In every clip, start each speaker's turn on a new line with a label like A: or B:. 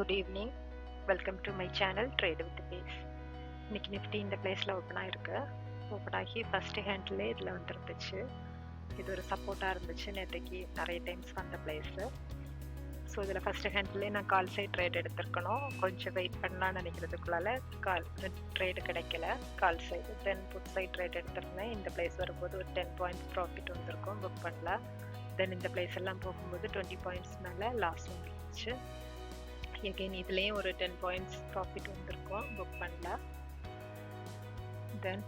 A: Good evening. Welcome to my channel trade with pace. இன்னைக்கு Nifty இந்த பிளேஸில் open ஆகிருக்கு. ஓப்பன் ஆகி ஃபஸ்ட்டு ஹேண்ட்லேயே இதில் வந்துருந்துச்சு. இது ஒரு சப்போர்ட்டாக இருந்துச்சு. நேற்றுக்கு நிறைய டைம்ஸ் வந்த பிளேஸு. ஸோ இதில் ஃபஸ்ட்டு ஹேண்ட்லேயே நான் கால் சைட் ட்ரேட் எடுத்திருக்கணும். கொஞ்சம் வெயிட் பண்ணலான்னு நினைக்கிறதுக்குள்ளால ட்ரேடு கிடைக்கல call side. Then put side trade எடுத்திருந்தேன். இந்த பிளேஸ் வரும்போது ஒரு 10 பாயிண்ட்ஸ் ப்ராஃபிட் வந்திருக்கும், புக் பண்ணல. தென் இந்த பிளேஸ் எல்லாம் போகும்போது 20 பாயிண்ட்ஸ் மேலே லாஸ் வந்துருச்சு. எகெயின் இதுலேயும் ஒரு 10 பாயிண்ட்ஸ் ப்ராஃபிட் வந்திருக்கும், புக் பண்ணல. தென்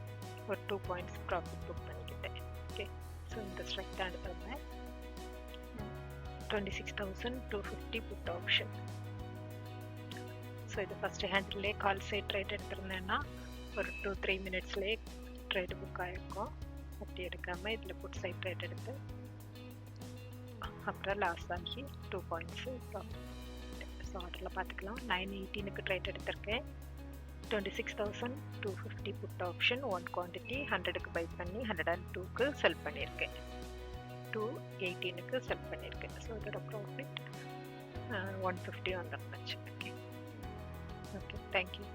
A: ஒரு 2 பாயிண்ட்ஸ் ப்ராஃபிட் புக் பண்ணிக்கிட்டேன். ஓகே, ஸோ இந்த ஸ்ட்ரைக் தான் எடுத்திருந்தேன். 26,250 புட் ஆப்ஷன். ஸோ இது ஃபஸ்ட்டு ஹேண்ட்லேயே கால் சைட் ட்ரேட் எடுத்திருந்தேன்னா ஒரு 2-3 மினிட்ஸ்லேயே ட்ரேடு புக் ஆகிருக்கும். அப்படி எடுக்காமல் இதில் புட் சைட் ட்ரேட் எடுத்து அப்புறம் லாஸ் ஆகி 2 பாயிண்ட்ஸு ப்ராஃபிட். ஸோ ஆர்டரில் பார்த்துக்கலாம். 918க்கு ட்ரேட் எடுத்திருக்கேன். 26,250 புட் ஆப்ஷன். 1 குவான்டிட்டி 100க்கு பை பண்ணி 102க்கு செல் பண்ணியிருக்கேன். 218க்கு செல் பண்ணியிருக்கேன். ஸோ இதோட ப்ராஃபிட் 150 வந்துருந்துச்சு. Okay, thank you.